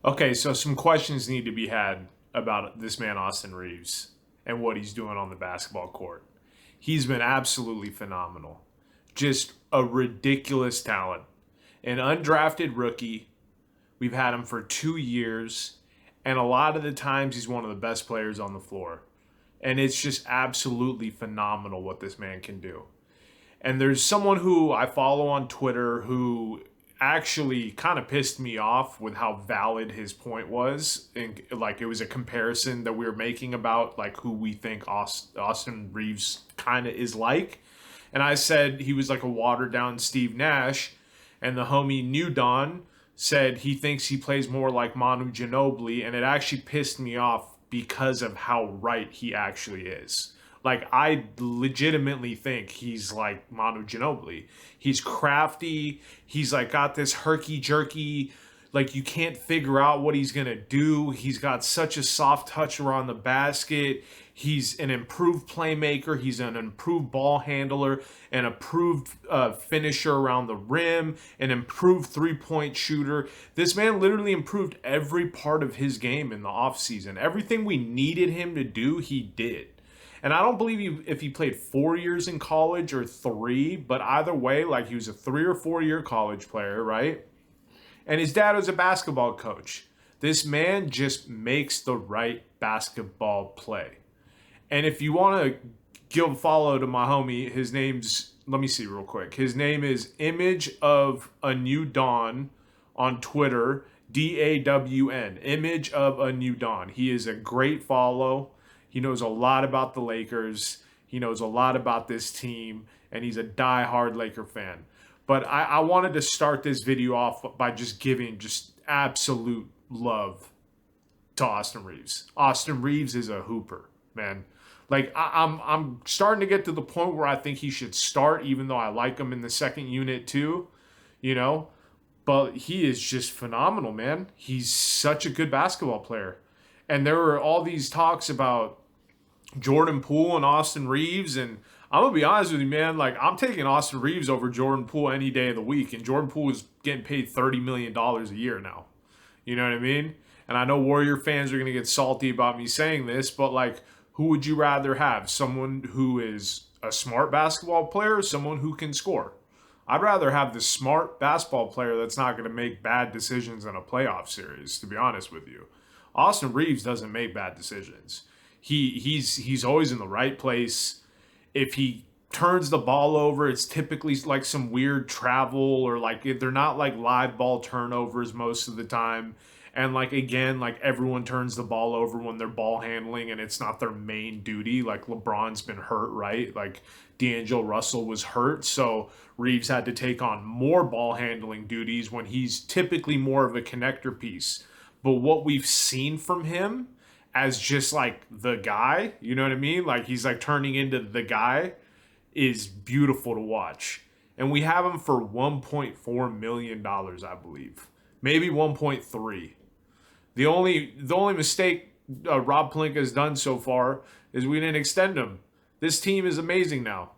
Okay, so some questions need to be had about this man, Austin Reaves, and what he's doing on the basketball court. He's been absolutely phenomenal. Just a ridiculous talent. An undrafted rookie. We've had him for 2 years, and a lot of the times he's one of the best players on the floor. And it's just absolutely phenomenal what this man can do. And there's someone who I follow on Twitter who actually kind of pissed me off with how valid his point was. And like it was a comparison that we were making about like who we think Austin Reeves kind of is like. And I said he was like a watered down Steve Nash. And the homie New Don said he thinks he plays more like Manu Ginobili. And it actually pissed me off because of how right he actually is. Like I legitimately think he's like Manu Ginobili. He's crafty. He's like got this herky jerky. Like you can't figure out what he's gonna do. He's got such a soft touch around the basket. He's an improved playmaker. He's an improved ball handler, an improved finisher around the rim, an improved three-point shooter. This man literally improved every part of his game in the offseason. Everything we needed him to do, he did. And I don't believe if he played 4 years in college or three, but either way, like he was a 3 or 4 year college player, right? And his dad was a basketball coach. This man just makes the right basketball play. And if you want to give a follow to my homie, his name's, let me see real quick. His name is Image of a New Dawn on Twitter, DAWN, Image of a New Dawn. He is a great follow. He knows a lot about the Lakers. He knows a lot about this team, and he's a die-hard Laker fan. But I wanted to start this video off by just giving just absolute love to Austin Reaves. Austin Reaves is a hooper, man. Like I'm starting to get to the point where I think he should start, even though I like him in the second unit too, you know. But he is just phenomenal, man. He's such a good basketball player. And there were all these talks about Jordan Poole and Austin Reaves, and I'm gonna be honest with you, man. Like I'm taking Austin Reaves over Jordan Poole any day of the week, and Jordan Poole is getting paid $30 million a year now. You know what I mean? And I know Warrior fans are gonna get salty about me saying this, but like, who would you rather have? Someone who is a smart basketball player, or someone who can score? I'd rather have the smart basketball player that's not going to make bad decisions in a playoff series, to be honest with you. Austin Reaves doesn't make bad decisions. He's always in the right place. If he turns the ball over, it's typically like some weird travel or like they're not like live ball turnovers most of the time. And like again, like everyone turns the ball over when they're ball handling and it's not their main duty. Like LeBron's been hurt, right? Like D'Angelo Russell was hurt, so Reeves had to take on more ball handling duties when he's typically more of a connector piece. But what we've seen from him as just like the guy, you know what I mean? Like he's like turning into the guy is beautiful to watch. And we have him for $1.4 million, I believe. Maybe 1.3. The only mistake Rob Pelinka has done so far is we didn't extend him. This team is amazing now.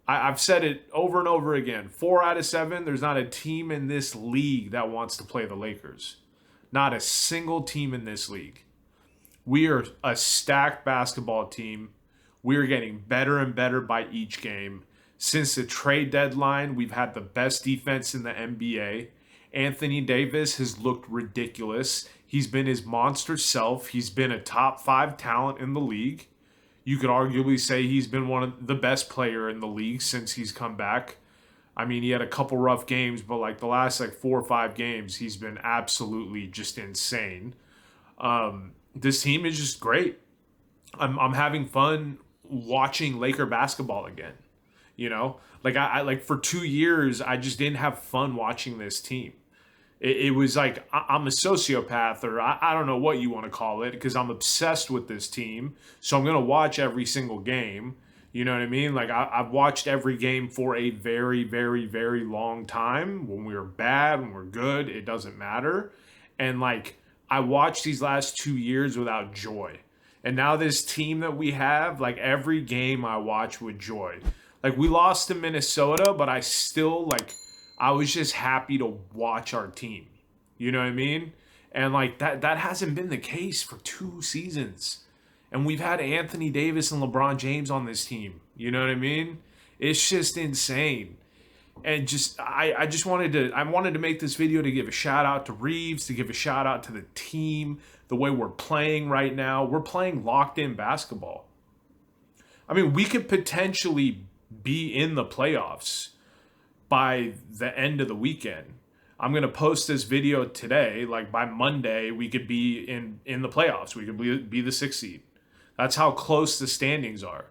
I've said it over and over again. 4 out of 7, there's not a team in this league that wants to play the Lakers. Not a single team in this league. We are a stacked basketball team. We are getting better and better by each game. Since the trade deadline, we've had the best defense in the NBA. Anthony Davis has looked ridiculous. He's been his monster self. He's been a top 5 talent in the league. You could arguably say he's been one of the best player in the league since he's come back. I mean, he had a couple rough games, but like the last like 4 or 5 games, he's been absolutely just insane. This team is just great. I'm having fun watching Laker basketball again. You know, like I like for 2 years, I just didn't have fun watching this team. It was like I'm a sociopath, or I don't know what you want to call it, because I'm obsessed with this team. So I'm gonna watch every single game. You know what I mean? Like I've watched every game for a very, very, very long time. When we were bad, when we're good, it doesn't matter. And like I watched these last 2 years without joy. And now this team that we have, like every game I watch with joy. Like we lost to Minnesota, but I still like I was just happy to watch our team. You know what I mean? And like that hasn't been the case for 2 seasons. And we've had Anthony Davis and LeBron James on this team. You know what I mean? It's just insane. And just I just wanted to make this video to give a shout out to Reaves, to give a shout out to the team, the way we're playing right now. We're playing locked in basketball. I mean, we could potentially be in the playoffs by the end of the weekend. I'm going to post this video today. Like by Monday, we could be in the playoffs. We could be the 6th seed. That's how close the standings are.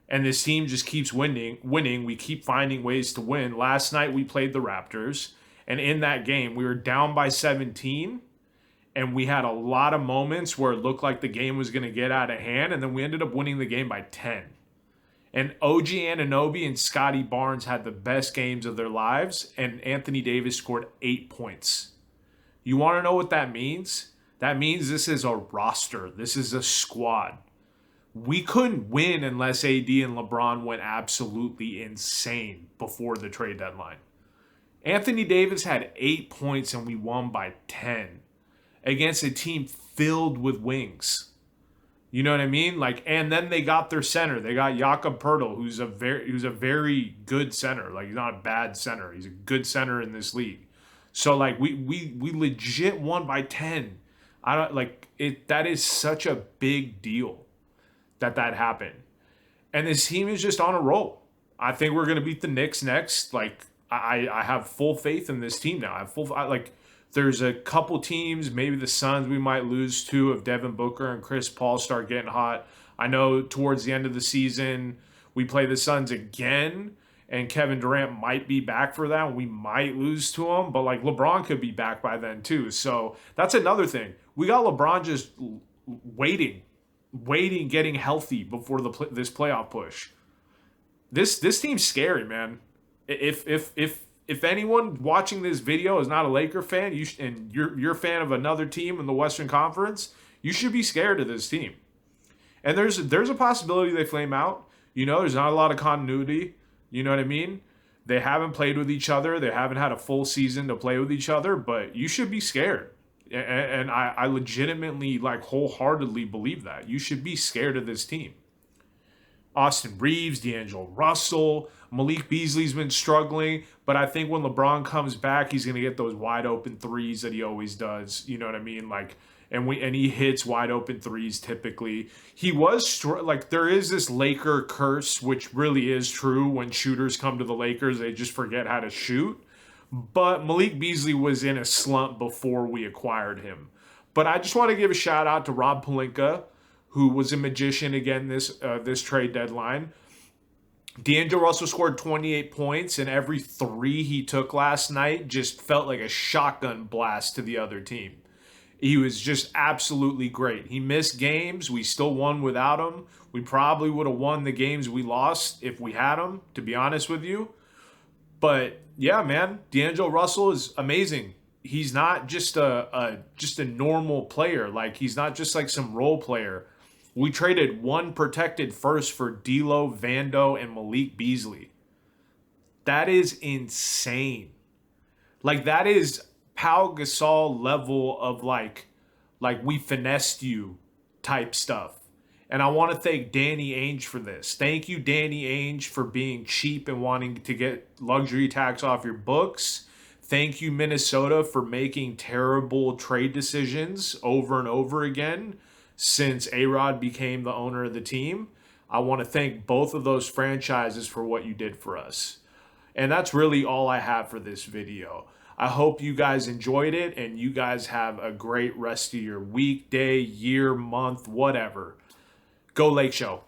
And this team just keeps winning. We keep finding ways to win. Last night we played the Raptors. And in that game, we were down by 17. And we had a lot of moments where it looked like the game was going to get out of hand. And then we ended up winning the game by 10. And OG Anunoby and Scotty Barnes had the best games of their lives. And Anthony Davis scored 8 points. You want to know what that means? That means this is a roster. This is a squad. We couldn't win unless AD and LeBron went absolutely insane before the trade deadline. Anthony Davis had 8 points and we won by 10 against a team filled with wings. You know what I mean? Like, and then they got their center. They got Jakob Poeltl, who's a very good center. Like, he's not a bad center. He's a good center in this league. So like we legit won by 10. I don't like it. That is such a big deal that happened. And this team is just on a roll. I think we're going to beat the Knicks next. Like, I have full faith in this team now. There's a couple teams, maybe the Suns we might lose to if Devin Booker and Chris Paul start getting hot. I know towards the end of the season, we play the Suns again, and Kevin Durant might be back for that. We might lose to him, but like LeBron could be back by then too. So that's another thing. We got LeBron just waiting, getting healthy before this playoff push. This team's scary, man. If anyone watching this video is not a Laker fan, you're a fan of another team in the Western Conference, you should be scared of this team. And there's a possibility they flame out. You know, there's not a lot of continuity. You know what I mean? They haven't played with each other. They haven't had a full season to play with each other, but you should be scared. And I legitimately, like, wholeheartedly believe that. You should be scared of this team. Austin Reaves, D'Angelo Russell, Malik Beasley's been struggling, but I think when LeBron comes back, he's going to get those wide open threes that he always does. You know what I mean? Like, and he hits wide open threes typically. He was there is this Laker curse, which really is true. When shooters come to the Lakers, they just forget how to shoot. But Malik Beasley was in a slump before we acquired him. But I just want to give a shout out to Rob Pelinka, who was a magician again this trade deadline. D'Angelo Russell scored 28 points, and every three he took last night just felt like a shotgun blast to the other team. He was just absolutely great. He missed games. We still won without him. We probably would have won the games we lost if we had him, to be honest with you. But yeah, man, D'Angelo Russell is amazing. He's not just a normal player. Like, he's not just like some role player. We traded one protected first for D'Lo, Vando, and Malik Beasley. That is insane. Like, that is Pau Gasol level of like we finessed you type stuff. And I want to thank Danny Ainge for this. Thank you, Danny Ainge, for being cheap and wanting to get luxury tax off your books. Thank you, Minnesota, for making terrible trade decisions over and over again since A-Rod became the owner of the team. I want to thank both of those franchises for what you did for us. And that's really all I have for this video. I hope you guys enjoyed it and you guys have a great rest of your week, day, year, month, whatever. Go Lake Show.